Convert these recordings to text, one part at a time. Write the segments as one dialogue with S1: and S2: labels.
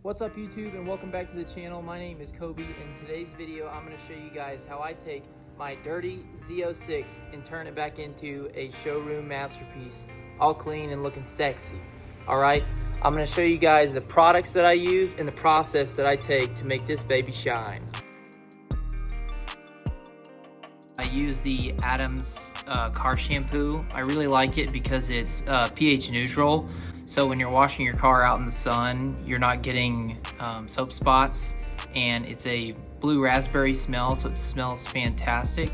S1: What's up YouTube, and welcome back to the channel. My name is Kobe. In today's video I'm going to show you guys how I take my dirty Z06 and turn it back into a showroom masterpiece, all clean and looking sexy. Alright, I'm going to show you guys the products that I use and the process that I take to make this baby shine. I use the Adams Car Shampoo. I really like it because it's pH neutral. So when you're washing your car out in the sun, you're not getting soap spots, and it's a blue raspberry smell, so it smells fantastic.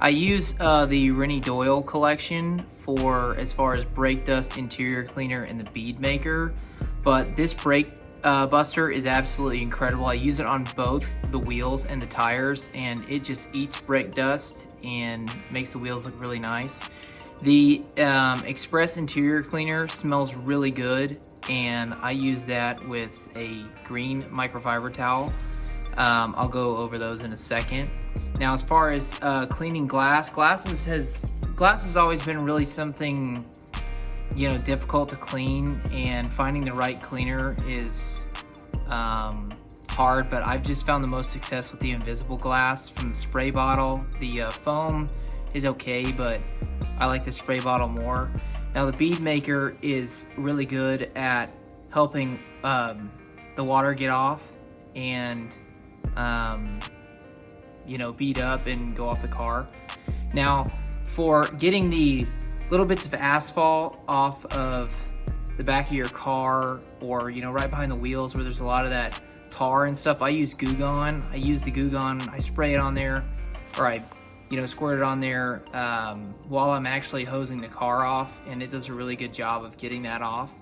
S1: I use the Rennie Doyle collection for as far as brake dust, interior cleaner, and the Bead Maker, but this brake buster is absolutely incredible. I use it on both the wheels and the tires, and it just eats brake dust and makes the wheels look really nice. The Express interior cleaner smells really good, and I use that with a green microfiber towel. I'll go over those in a second. Now, as far as cleaning glass has always been really something, you know, difficult to clean, and finding the right cleaner is hard, but I've just found the most success with the invisible glass from the spray bottle. The foam is okay, but I like the spray bottle more. Now, the Bead Maker is really good at helping the water get off and you know, bead up and go off the car. Now, for getting the little bits of asphalt off of the back of your car, or you know, right behind the wheels where there's a lot of that tar and stuff, I use Goo Gone. I use the Goo Gone, I spray it on there, or I squirt it on there while I'm actually hosing the car off, and it does a really good job of getting that off.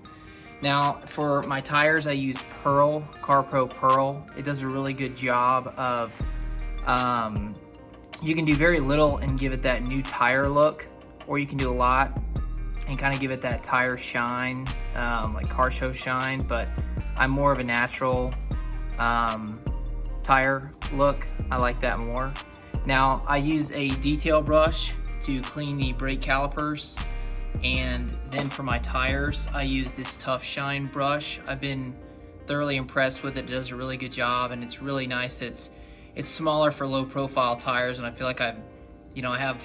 S1: Now, for my tires, I use PERL, CarPro PERL. It does a really good job of, you can do very little and give it that new tire look, or you can do a lot and kind of give it that tire shine, like car show shine, but I'm more of a natural tire look. I like that more. Now, I use a detail brush to clean the brake calipers, and then for my tires, I use this Tough Shine brush. I've been thoroughly impressed with it. It does a really good job, and it's really nice that it's smaller for low profile tires, and I feel like I have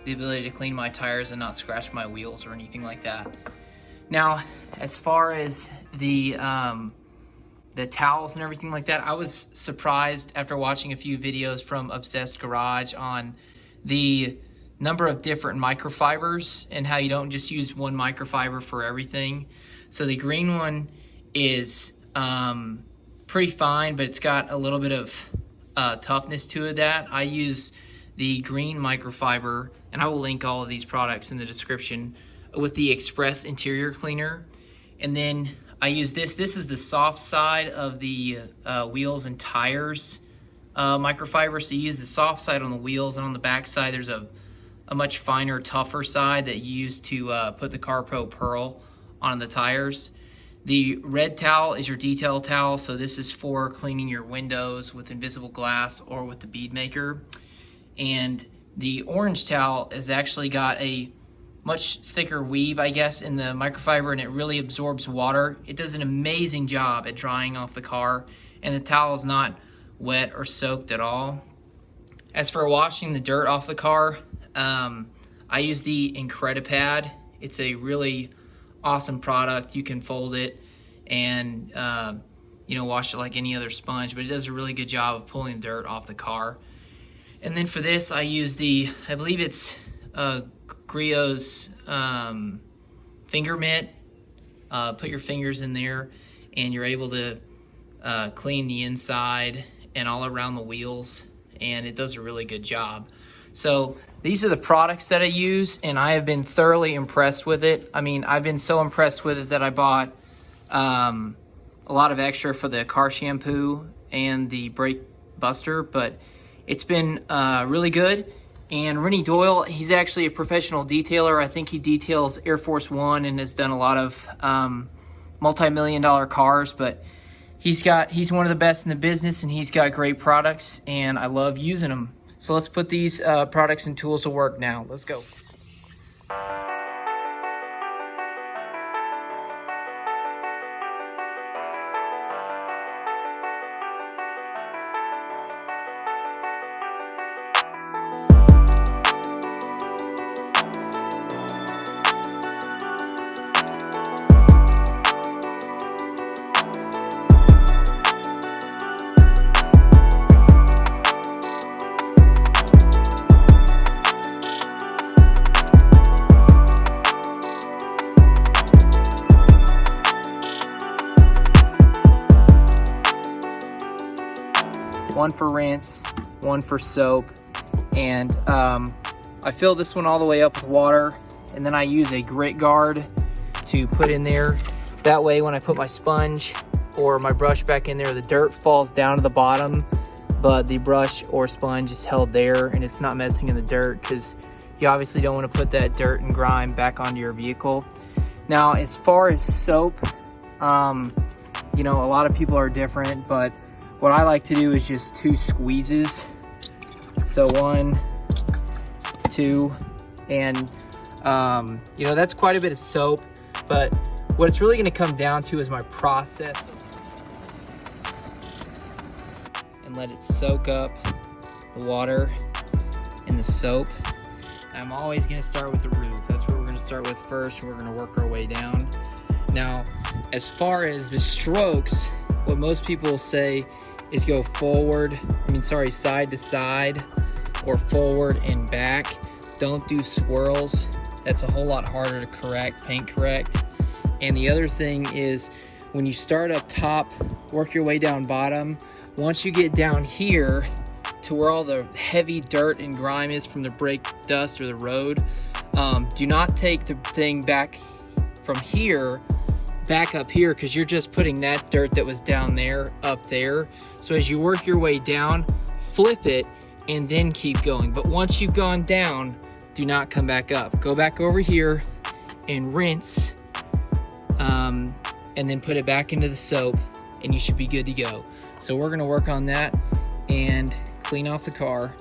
S1: the ability to clean my tires and not scratch my wheels or anything like that. Now, as far as the towels and everything like that, I was surprised after watching a few videos from Obsessed Garage on the number of different microfibers and how you don't just use one microfiber for everything. So the green one is pretty fine, but it's got a little bit of toughness to it. That I use the green microfiber, and I will link all of these products in the description, with the Express interior cleaner. And then I use this. This is the soft side of the wheels and tires microfiber. So you use the soft side on the wheels, and on the back side there's a much finer, tougher side that you use to put the CarPro PERL on the tires. The red towel is your detail towel, so this is for cleaning your windows with invisible glass or with the Bead Maker. And the orange towel has actually got a much thicker weave, I guess, in the microfiber, and it really absorbs water. It does an amazing job at drying off the car, and the towel is not wet or soaked at all. As for washing the dirt off the car, I use the Incredipad. It's a really awesome product. You can fold it and wash it like any other sponge, but it does a really good job of pulling the dirt off the car. And then for this, I use I believe it's Griot's finger mitt. Put your fingers in there, and you're able to clean the inside and all around the wheels, and it does a really good job. So these are the products that I use, and I have been thoroughly impressed with it. I mean, I've been so impressed with it that I bought a lot of extra for the car shampoo and the brake buster, but it's been really good. And Rennie Doyle, he's actually a professional detailer. I think he details Air Force One and has done a lot of multi-million-dollar cars, but he's one of the best in the business, and he's got great products, and I love using them. So let's put these products and tools to work now. Let's go. one for rinse, one for soap. And I fill this one all the way up with water, and then I use a grit guard to put in there. That way when I put my sponge or my brush back in there, the dirt falls down to the bottom, but the brush or sponge is held there and it's not messing in the dirt, because you obviously don't want to put that dirt and grime back onto your vehicle. Now, as far as soap, you know, a lot of people are different, but what I like to do is just 2 squeezes. So 1, 2, and you know, that's quite a bit of soap, but what it's really going to come down to is my process. And let it soak up the water and the soap. I'm always going to start with the roof. That's what we're going to start with first, and we're going to work our way down. Now, as far as the strokes, what most people say is go side to side or forward and back. Don't do swirls. That's a whole lot harder to paint correct. And the other thing is, when you start up top, work your way down bottom. Once you get down here to where all the heavy dirt and grime is from the brake dust or the road, do not take the thing back from here back up here, because you're just putting that dirt that was down there up there. So as you work your way down, flip it and then keep going. But once you've gone down, do not come back up. Go back over here and rinse, and then put it back into the soap, and you should be good to go. So we're gonna work on that and clean off the car.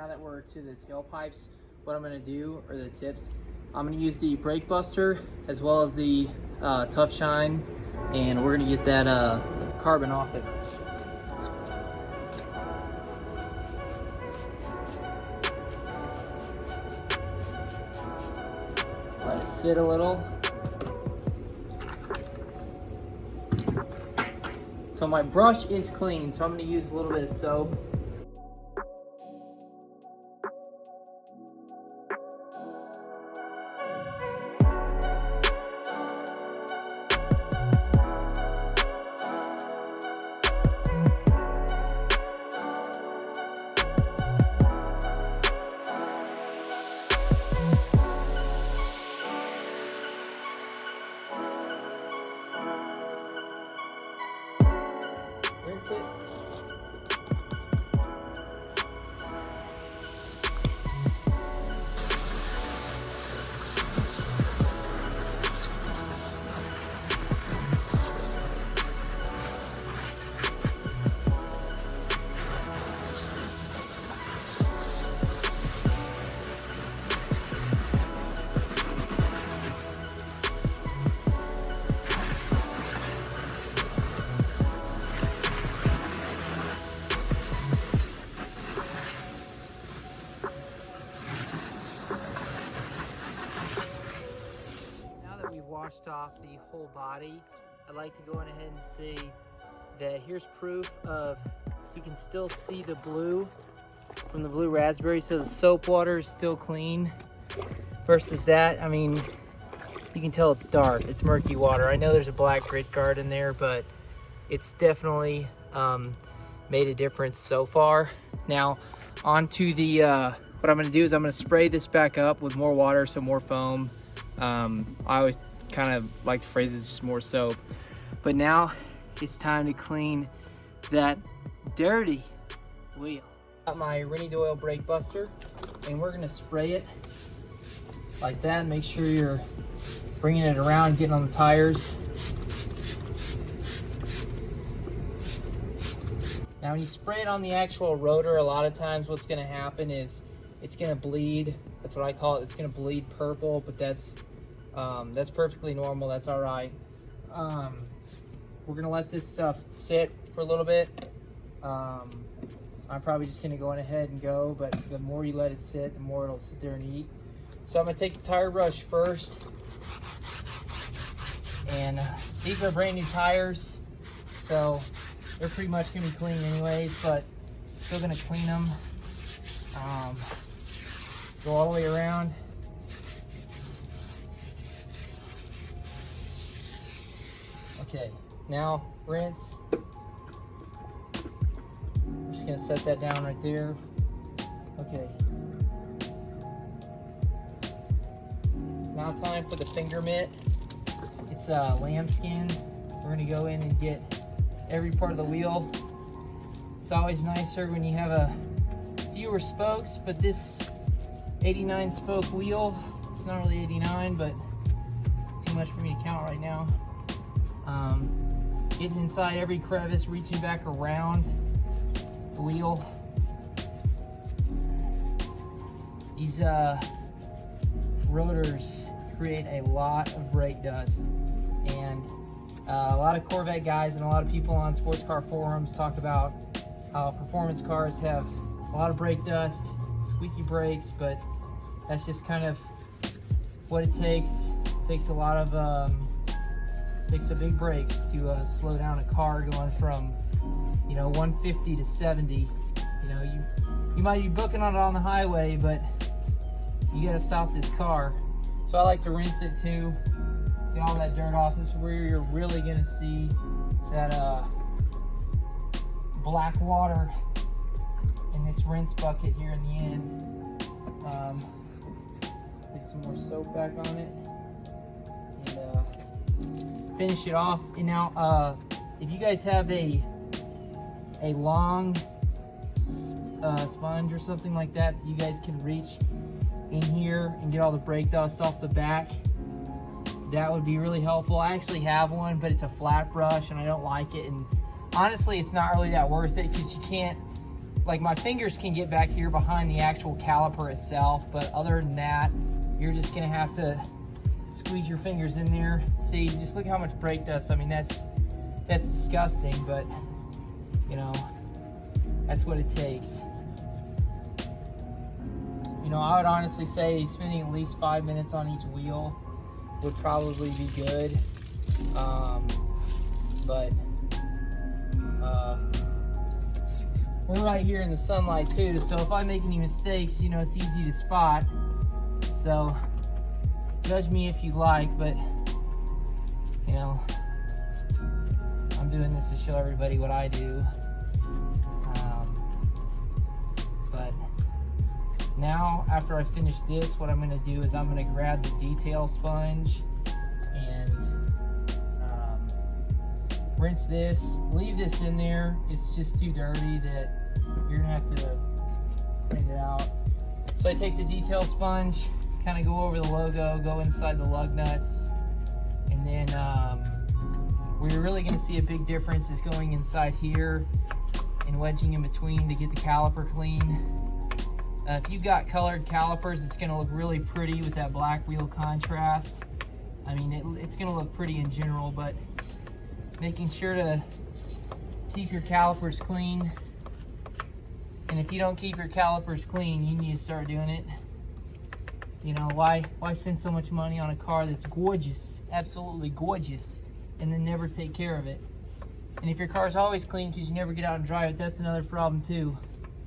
S1: now that we're to the tailpipes, what I'm gonna do, or the tips, I'm gonna use the brake buster as well as the Tough Shine, and we're gonna get that carbon off it. Let it sit a little. So my brush is clean, so I'm gonna use a little bit of soap. Rinse it. Washed off the whole body, I'd like to go on ahead and say that here's proof of, you can still see the blue from the blue raspberry, so the soap water is still clean versus that. I mean, you can tell it's dark, it's murky water. I know there's a black grit guard in there, but it's definitely made a difference so far. Now onto the what I'm going to do is I'm going to spray this back up with more water, so more foam. I always kind of like to phrase it as just more soap. But now it's time to clean that dirty wheel. Got my Rennie Doyle brake buster, and we're gonna spray it like that. Make sure you're bringing it around, getting on the tires. Now when you spray it on the actual rotor, a lot of times what's gonna happen is it's gonna bleed. That's what I call it. It's gonna bleed purple, but that's perfectly normal. That's all right. We're gonna let this stuff sit for a little bit. I'm probably just gonna go on ahead and go, but the more you let it sit, the more it'll sit there and eat. So I'm gonna take the tire brush first, and these are brand new tires, so they're pretty much gonna be clean anyways, but still gonna clean them. Go all the way around. Okay, now rinse. I'm just gonna set that down right there. Okay. Now time for the finger mitt. It's lambskin. We're gonna go in and get every part of the wheel. It's always nicer when you have a fewer spokes, but this 89 spoke wheel, it's not really 89, but it's too much for me to count right now. Getting inside every crevice, reaching back around the wheel. These rotors create a lot of brake dust, and a lot of Corvette guys and a lot of people on sports car forums talk about how performance cars have a lot of brake dust, squeaky brakes, but that's just kind of what it takes. It takes a lot of takes a big brakes to slow down a car going from 150 to 70. You might be booking on it on the highway, but you gotta stop this car. So I like to rinse it too, get all that dirt off. This is where you're really gonna see that black water in this rinse bucket here in the end. Get some more soap back on it and finish it off. And now if you guys have a long sponge or something like that, you guys can reach in here and get all the brake dust off the back. That would be really helpful. I actually have one, but it's a flat brush and I don't like it, and honestly it's not really that worth it because you can't like my fingers can get back here behind the actual caliper itself, but other than that, you're just gonna have to squeeze your fingers in there. See, just look how much brake dust. I mean, that's disgusting, but you know, that's what it takes. You know, I would honestly say spending at least 5 minutes on each wheel would probably be good. But we're right here in the sunlight too, so if I make any mistakes, you know, it's easy to spot. So judge me if you like, but you know, I'm doing this to show everybody what I do. But now, after I finish this, what I'm gonna do is I'm gonna grab the detail sponge and rinse this, leave this in there. It's just too dirty that you're gonna have to clean it out. So I take the detail sponge, kind of go over the logo, go inside the lug nuts, and then where you're really gonna see a big difference is going inside here and wedging in between to get the caliper clean. If you've got colored calipers, it's gonna look really pretty with that black wheel contrast. I mean, it's gonna look pretty in general, but making sure to keep your calipers clean. And if you don't keep your calipers clean, you need to start doing it. You know, why spend so much money on a car that's gorgeous, absolutely gorgeous, and then never take care of it? And if your car's always clean because you never get out and drive it, that's another problem too.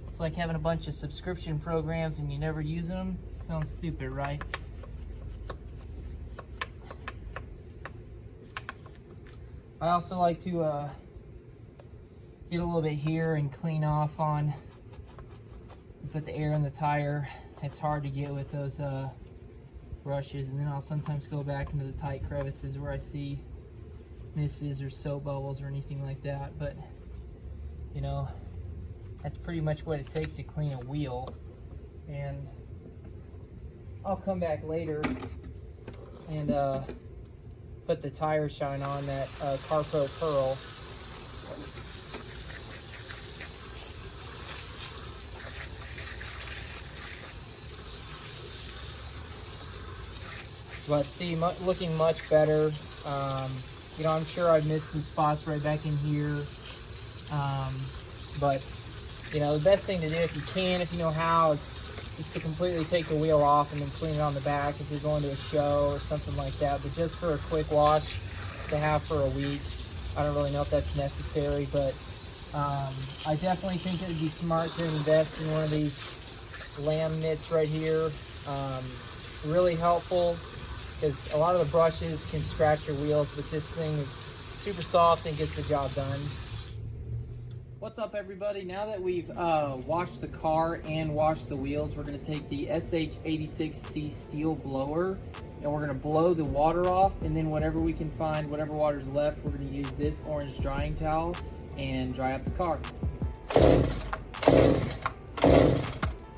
S1: It's like having a bunch of subscription programs and you never use them. Sounds stupid, right? I also like to get a little bit here and clean off on, put the air in the tire. It's hard to get with those brushes, and then I'll sometimes go back into the tight crevices where I see misses or soap bubbles or anything like that. But you know, that's pretty much what it takes to clean a wheel. And I'll come back later and put the tire shine on that CarPro PERL. But see, looking much better. You know, I'm sure I've missed some spots right back in here. But you know, the best thing to do if you can, if you know how, is just to completely take the wheel off and then clean it on the back if you're going to a show or something like that. But just for a quick wash to have for a week, I don't really know if that's necessary, but I definitely think it would be smart to invest in one of these lamb mitts right here. Really helpful, because a lot of the brushes can scratch your wheels, but this thing is super soft and gets the job done. What's up, everybody? Now that we've washed the car and washed the wheels, we're going to take the SH86C steel blower and we're going to blow the water off, and then whatever we can find, whatever water's left, we're going to use this orange drying towel and dry up the car.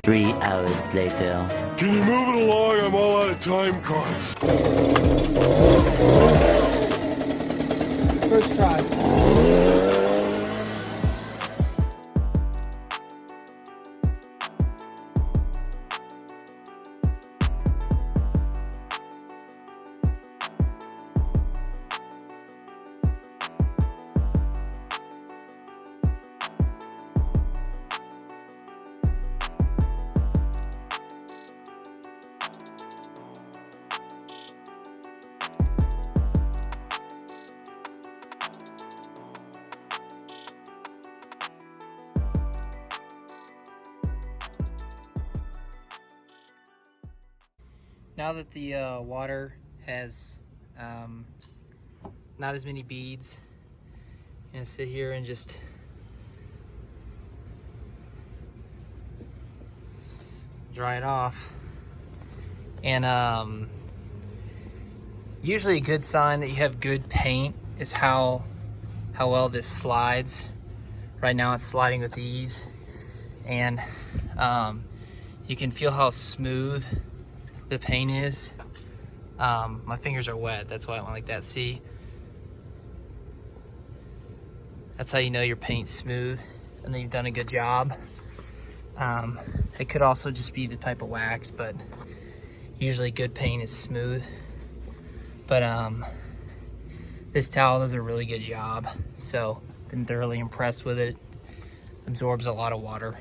S2: 3 hours later.
S3: Can you move it along? I'm all out of time cards.
S1: First try. Now that the water has not as many beads, I'm gonna sit here and just dry it off. And usually a good sign that you have good paint is how well this slides. Right now it's sliding with ease, and you can feel how smooth the paint is. My fingers are wet, that's why I went like that. See, that's how you know your paint's smooth and that you've done a good job. It could also just be the type of wax, but usually good paint is smooth. But this towel does a really good job, so been thoroughly impressed with it. Absorbs a lot of water.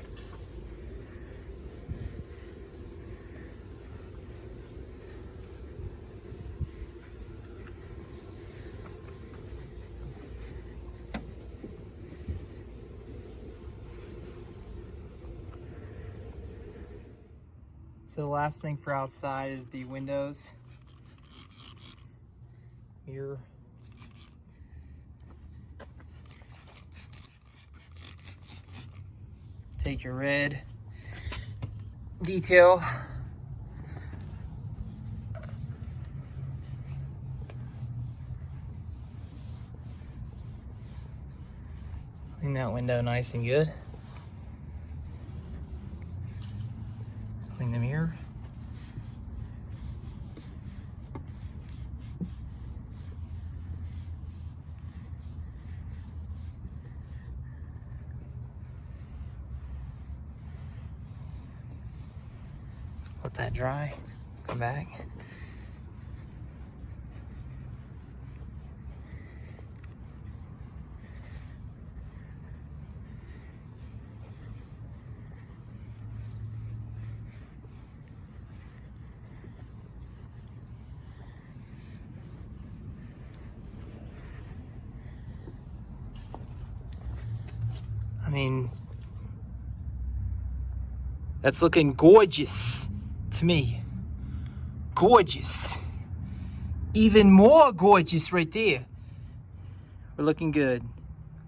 S1: So the last thing for outside is the windows. Mirror. Take your red detail. Clean that window nice and good. Clean the mirror. Let that dry. Come back. I mean, that's looking gorgeous to me. Gorgeous. Even more gorgeous right there. We're looking good.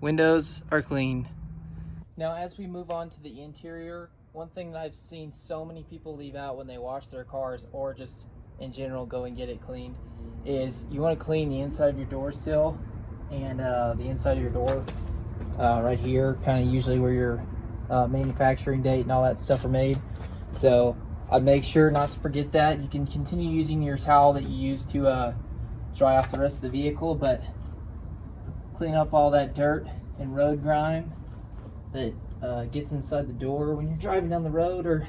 S1: Windows are clean. Now, as we move on to the interior, one thing that I've seen so many people leave out when they wash their cars, or just in general go and get it cleaned, is you want to clean the inside of your door sill and the inside of your door right here, kind of usually where your manufacturing date and all that stuff are made. So I'd make sure not to forget that. You can continue using your towel that you use to dry off the rest of the vehicle, but clean up all that dirt and road grime that gets inside the door when you're driving down the road, or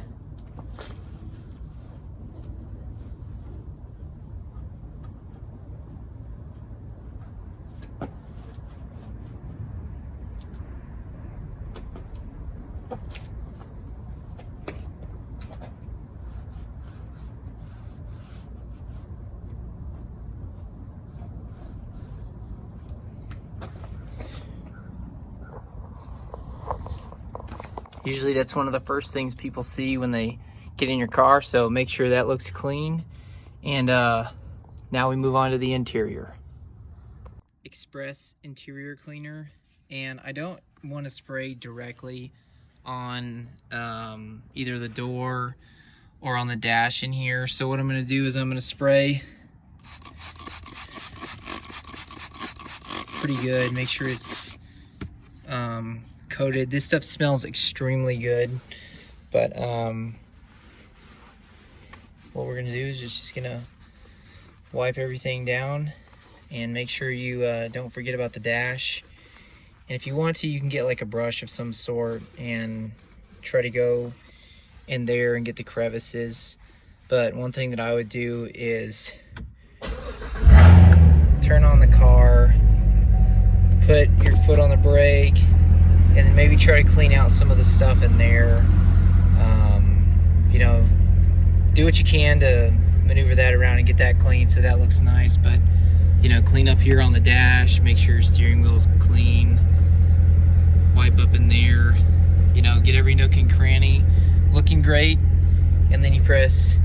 S1: usually that's one of the first things people see when they get in your car, so make sure that looks clean. And now we move on to the interior. Express interior cleaner, and I don't want to spray directly on either the door or on the dash in here. So what I'm going to do is I'm going to spray pretty good, make sure it's coated. This stuff smells extremely good, but what we're gonna do is just gonna wipe everything down and make sure you don't forget about the dash. And if you want to, you can get like a brush of some sort and try to go in there and get the crevices. But one thing that I would do is turn on the car, put your foot on the brake, and then maybe try to clean out some of the stuff in there. You know, do what you can to maneuver that around and get that clean so that looks nice. But, you know, clean up here on the dash, make sure your steering wheel's clean, wipe up in there, you know, get every nook and cranny looking great. And then you press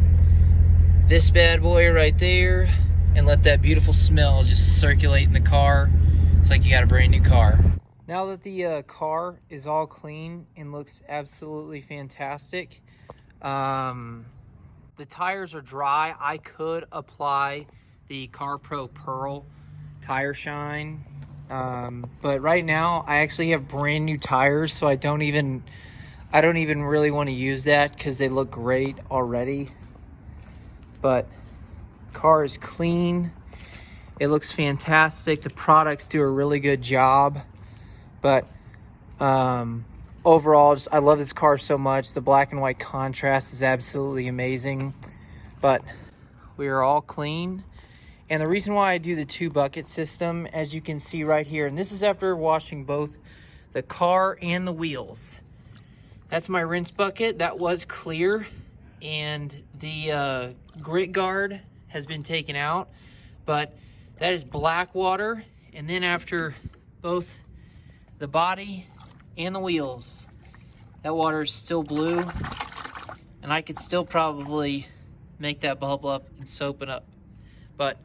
S1: this bad boy right there and let that beautiful smell just circulate in the car. It's like you got a brand new car. Now that the car is all clean and looks absolutely fantastic, the tires are dry. I could apply the CarPro PERL tire shine, but right now I actually have brand new tires, so I don't even really want to use that because they look great already. But the car is clean. It looks fantastic. The products do a really good job. But overall, I love this car so much. The black and white contrast is absolutely amazing. But we are all clean. And the reason why I do the 2-bucket system, as you can see right here, and this is after washing both the car and the wheels. That's my rinse bucket. That was clear, and the grit guard has been taken out, but that is black water. And then after both the body and the wheels, that water is still blue, and I could still probably make that bubble up and soap it up. But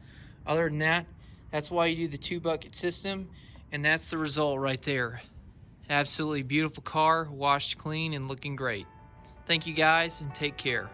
S1: other than that, that's why you do the 2-bucket system, and that's the result right there. Absolutely beautiful car, washed clean and looking great. Thank you guys, and take care.